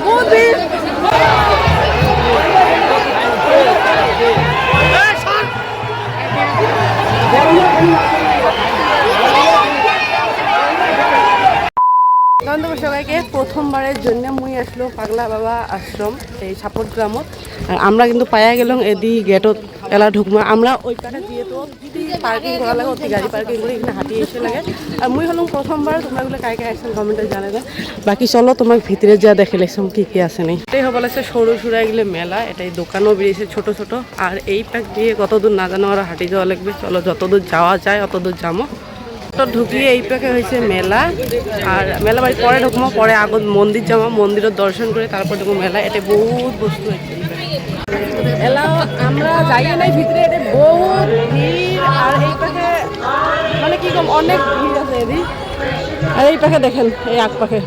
মন্দির সবাইকে প্রথমবারের জন্য মুই আসলো পাগলা বাবা আশ্রম এই সাপোর্ট গ্রামত। আর আমরা কিন্তু পাইয়া গেলাম এদি গেটত এলা ঢুকমা আমরা ওই পাশে দিয়ে তো পার্কিং করা লাগে, অতি গাড়ি পার্কিং করে এখানে হাঁটি এসে লাগে। আর মুই হলাম প্রথমবার, তোমরা কাই কাই আসছেন কমেন্টে জানাবে। বাকি চলো তোমার ভিতরে যা দেখে লেগছাম কি কি আছে নেই। এটাই হবো লাগছে সরু সুরা এগুলো মেলা, এটাই দোকানও বেরিয়েছে ছোট ছোট। আর এই পাক দিয়ে কতদূর না জানো ওরা হাঁটি যাওয়া লাগবে। চলো যতদূর যাওয়া যায় অতদূর যাবো। তো ঢুকিয়ে এই পাকে হয়েছে মেলা। আর মেলা বাড়ি পরে ঢুকবো, পরে আগত মন্দির যাবো, মন্দিরের দর্শন করে তারপর ঢুকবো মেলা। এটা বহুত বস্তু আছে এলা, আমরা যাই নাই ভিতরে, এটা বহুত ভিড়। আর এই পাকে মানে কি কম অনেক ভিড় আছে এদিক। আর এই পাকে দেখেন এই আগ পাকে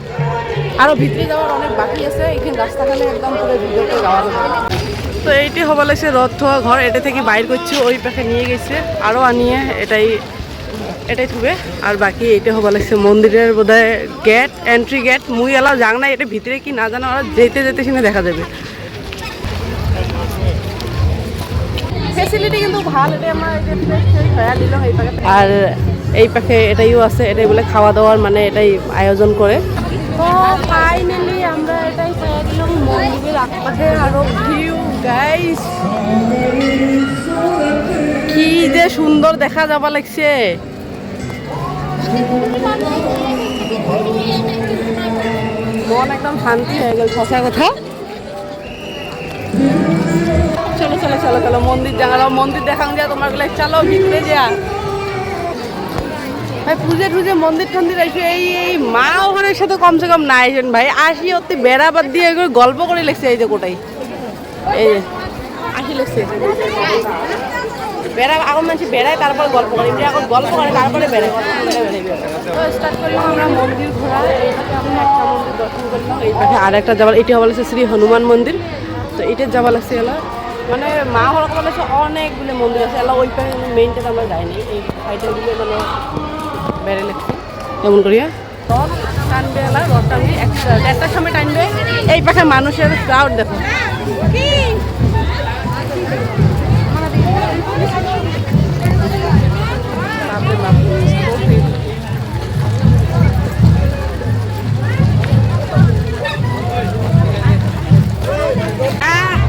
আরো ভিতরে যাওয়ার অনেক বাকি আছে। এখানে রাস্তাখানে একদম পুরো ভিতরে যাওয়া যাবে। তো এইটি হবা লাগছে রথ থোয়া ঘর, এটা থেকে বাইর করছে ওই পাখে নিয়ে গেছে আরও আনিয়ে এটাই থুবে। আর বাকি এটা হবা লাগছে মন্দিরের বোধহয় গেট, এন্ট্রি গেট। মুই এলা যাং না, এটা ভিতরে কি না জানো, ওরা যেতে যেতে সেখানে দেখা যাবে। ফেসিলিটি কিন্তু ভাল, এটা আমার আর এই পাখে এটাইও আছে, এটাই বলে খাওয়া দাওয়ার মানে এটাই আয়োজন করে। তো ফাইনালি আমরা এটাই পেয়ে দিলাম মন্দিরের আশপাশে আরো ভিউ গাইস, কি যে সুন্দর দেখা যাবা লাগছে। মন একদম শান্তি হয়ে গেল সঁচা কথা। চলো চলো চলো চলো মন্দির জানালো, মন্দির দেখান যা তোমার গুলো। চলো ভিতরে যা ভাই, পুজো টুজে মন্দির টন্দির আসে। এই মা ওখানের সাথে কমসে কম না আইসেন ভাই, আসি অতি বেড়া বাদ দিয়ে গল্প করে লেগছে। এই যে কোটাই এই আসি লেগছে বেড়া, এখন মানুষ বেড়ায় তারপর গল্প করে, এখন গল্প করে তারপরে বেড়ায়। তো স্টার্ট করলাম আমরা মন্দির ঘোরা। এইটাকে আমরা একটা মন্দির দর্শন করলাম, এই পাশে আর একটা যাবার, এটি হওয়া লাগছে শ্রী হনুমান মন্দির। তো এইটার যাওয়া লাগছে এলা, মানে মা হওয়ার কথা লাগছে অনেকগুলো মন্দির আছে এলা। ওই পাশে মেইনটাতে আমরা যাইনি, এই সাইডে দিকে মানে বেড়ে লাগছে কেমন করিয়া। রথ টানবে এলা, রথ টানবে 1টার সময় টানবে। এই পাশে মানুষের ক্রাউড দেখো কি।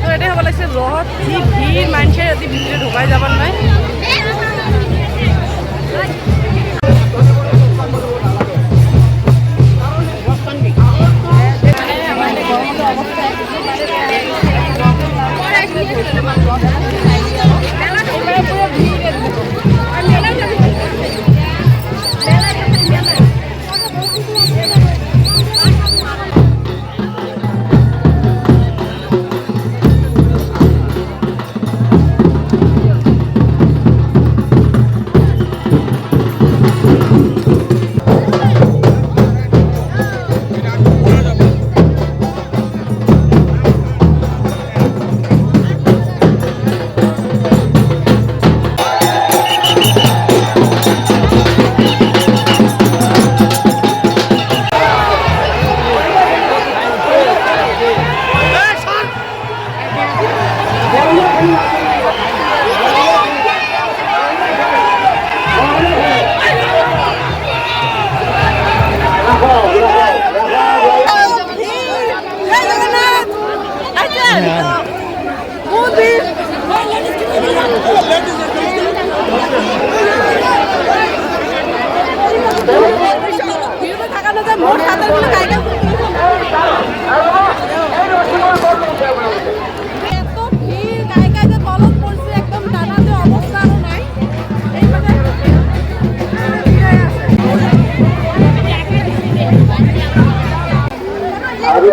তো এটাই হব লাগছে রথ, কি ভিড় মানুষের যদি ভিতরে ঢোকাই যাবার নয়।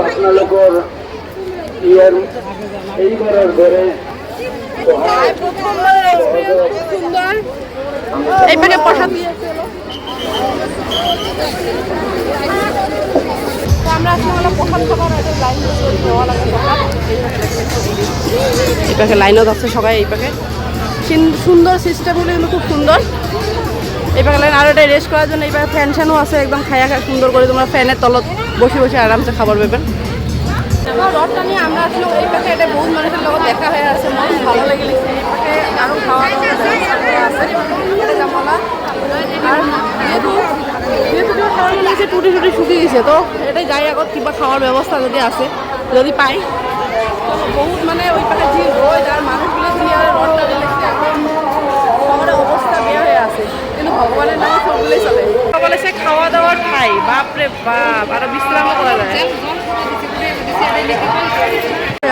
আপনাদের ইয়ার এইবারের ধরে এইখানে প্রসাদ দিয়েছে। আমরা আসলে প্রসাদ খাবার লাইন নেওয়া লাগে। এই পাখে লাইনও যাচ্ছে সবাই। এই পাখে সুন্দর সিস্টেমগুলো কিন্তু খুব সুন্দর। এইবার গেলেন আর এটা রেস্ট করার জন্য এইবার ফ্যান শ্যানও আছে একদম খায়া খায় সুন্দর করে তোমরা ফ্যানের তলত বসে বসে আরামসে খাবার পাবেন। রথটা নিয়ে আমরা আসলে এই পাশে এটা বহুত মানুষের লগত দেখা হয়ে আছে, মন ভালো লেগে গেছে। এই পাশে আরও খাওয়া দাওয়া আছে এটা জামলা। আর যেহেতু খাওয়ার মনে হচ্ছে টুটি টুটি শুকিয়ে গেছে, তো এটাই যাই আগত কিবা খাওয়ার ব্যবস্থা যদি আছে যদি পাই তো বহুত মানে ওই পাশে যে রোদ আর মানুষগুলো দিয়ে আর রথটা দেখতে একদম শহরের অবস্থা বেয়া হয়ে আছে, কিন্তু ভগবানের নামে সবগুলোই চলে। বলে সে খাওয়া দাওয়ার খাই, বাপরে বাপ, আরো বিশ্রামও করা যায়।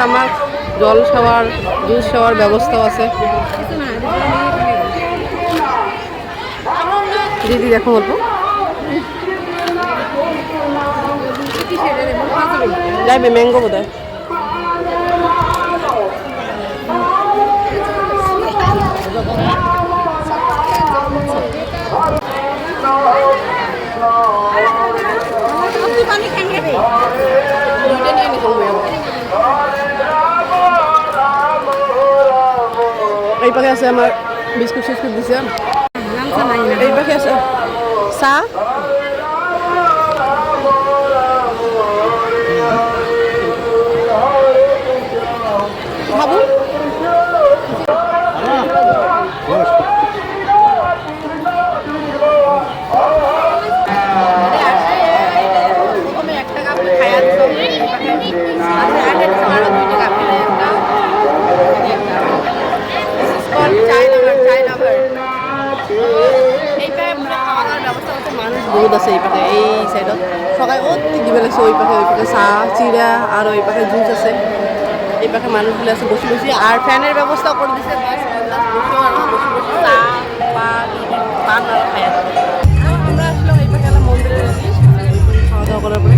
আমার জল খাওয়ার জুস খাওয়ার ব্যবস্থাও আছে। দিদি দেখো অল্প যাইবে ম্যাঙ্গো বোধ হয়। এই পাখে আছে আমার বিস্কুট সিস্কুট দিছে, এই পাখে আছে চা। খাবো বহুত আছে এই পাখে এই সাইডত সবাই অতি দিব লাগছে। ওই পাখে চাহ চিৰা আর ওই পাখে জুস আছে। এই পাখে মানুষগুলো আছে বসে বসে আর ফ্যানের ব্যবস্থাও করে দিচ্ছে, পান আর খাই। আমরা আসলে এই পাখে মন্দিরের খাওয়া দাওয়া করার পরে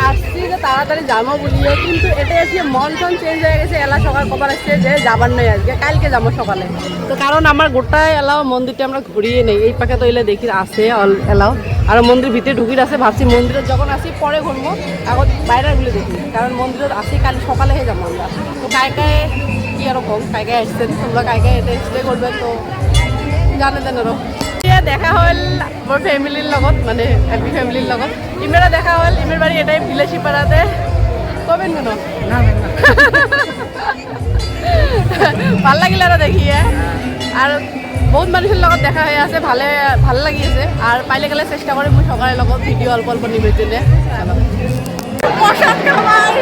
আসছি যে তাড়াতাড়ি যাবো বলিও, কিন্তু এটা আজকে মন টন চেঞ্জ হয়ে গেছে। এলা সকাল কবার আসছে যে যাবার নয় আজকে, কালকে যাবো সকালে। তো কারণ আমার গোটাই এলাও মন্দিরটা আমরা ঘুরিয়ে নেই। এই পাখে তো এলে দেখি আছে এলাও আর মন্দির ভিতরে ঢুকিয়ে আছে। ভাবছি মন্দিরে যখন আসি পরে ঘুরবো, এখন বাইরেগুলো দেখি, কারণ মন্দিরে আসি কাল সকালে হয়ে যাবো আমরা। তো কায় কায় কি এরকম কায় কায় আসছেন তোমরা, কায় কায় এটা স্টে করবে তো জানে দেন এরকম। দেখা হল মোর ফ্যামিলির লগত, মানে হ্যাপি ফ্যামিলির লগত। ইমেরা দেখা হল, ইমের বাড়ি এটাই বিলাসীপাড়াতে। কবেন কোনো ভাল লাগিল আর দেখিয়ে, আর বহুত মানুষের লগত দেখা হয়ে আছে, ভাল লাগিয়েছে। আর পাইলে গেলে চেষ্টা করি মই সকালের লগত ভিডিও অল্প অল্প নিবে দিলে। প্রসাদ খাবার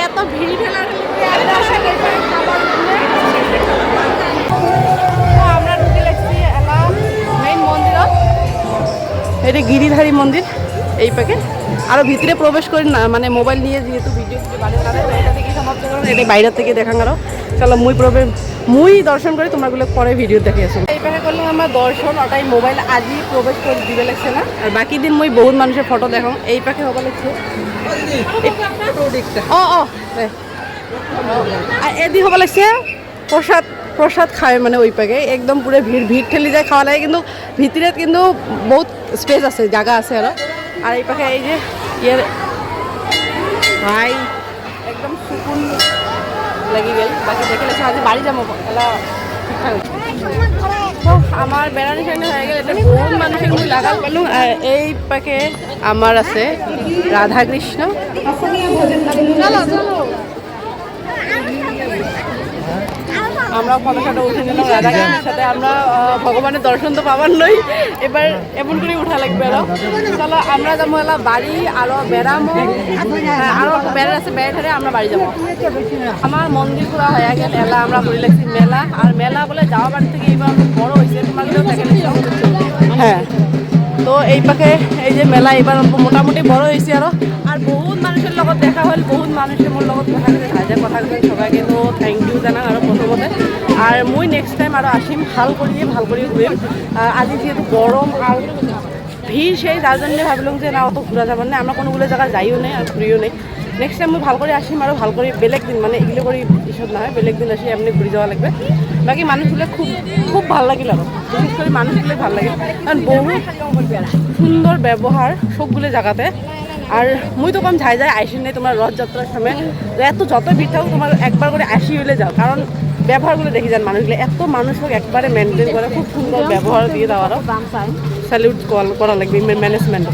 এত ভিড় আমরা ঢুকে লাগছি এলা মেইন মন্দিরত। এটা গিরিধারী মন্দির এই পাকে। আরো ভিতরে প্রবেশ করি না, মানে মোবাইল নিয়ে যেহেতু ভিডিও এটা থেকে সমাপ্ত করেন, এটা বাইরের থেকে দেখান। আরো চলো মুই দর্শন করি, তোমরাগুলো পরে ভিডিও দেখে আসো। এই পাখে করলাম আমার দর্শন, ওটাই মোবাইল আজই প্রবেশ করে দিবে লাগছে না। আর বাকি দিন মুই বহুত মানুষের ফটো দেখাম। এই পাখে হবা লাগছে আর এদি হবা লাগছে প্রসাদ খায়, মানে ওই পাকে একদম পুরো ভিড় ঠেলি যায় খাওয়া লাগে, কিন্তু ভিতরে কিন্তু বহুত স্পেস আছে, জায়গা আছে আরো। আর এই পাখে এই যে ইয়ের ভাই একদম সুকুন লাগি গেল। বাকি দেখে লাগছে আজ বাড়ি যাবো এলা ঠিকঠাক। তো আমার বেড়ানি সামনে হয়ে গেল, এটা বহুত মানুষের মুই লাগাল পেলুম। আর এই পাকে আমার আছে রাধা কৃষ্ণ। আমরা ফটো ফটো উঠে নিলাম রাধা কৃষ্ণের সাথে। আমরা ভগবানের দর্শন তো পাবার নই, এবার এমন করে উঠা লাগবে। আরো চলো আমরা যাবো এলা বাড়ি, আরো বেড়ামো, আরো বেড়ার আছে বেড়ে ঠেড়ে আমরা বাড়ি যাবো। আমার মন্দির ঘোরা হয়ে গেল, এলা আমরা ঘুরে লাগছি মেলা। আর মেলা বলে যাওয়া বাড়ি থেকে এইবার বড় হয়েছে, তোমাদেরও দেখে হ্যাঁ। তো এই পাখে এই যে মেলা এবার মোটামুটি বড় হয়েছে আরো। আর বহুত মানুষের লগত দেখা হল, বহুত মানুষের মোর লগত কথা কথা সবাইকে তো থ্যাংক ইউ জানান আরো প্রথমতে। আর মই নেক্সট টাইম আৰু আসিম ভাল কৰি ঘূৰিম আজি যেহেতু গরম আর ভিড় সেই যার জন্য ভাবলাম যে না অত ঘোরা যাবার না আমরা কোনোগুলো জায়গা যাইও নেই আর ঘুরিও নেই নেক্সট টাইম মই ভাল করে আসিম আৰু ভাল করে বেলেগ দিন মানে এগুলো করে পিছত নহয় বেলেগ দিন আসি এমনি ঘুরি যাওয়া লাগবে বাকি মানুষগুলো খুব ভাল লাগিল আৰু বিশেষ করে মানুষগুলো ভাল লাগিল কারণ বহুত সুন্দর ব্যবহার সবগুলো জায়গাতে আর মুই তো কম যাই আইসি নেই তোমার রথযাত্রার সময় এত যত ভিড় থাকুক তোমার একবার করে আসি হইলে যাও কারণ ব্যবহারগুলো দেখি যান মানুষগুলো এত মানুষকে একবারে মেনটেন করে খুব সুন্দর ব্যবহার দিয়ে দেওয়ারও স্যালিউট করা লাগবে ম্যানেজমেন্ট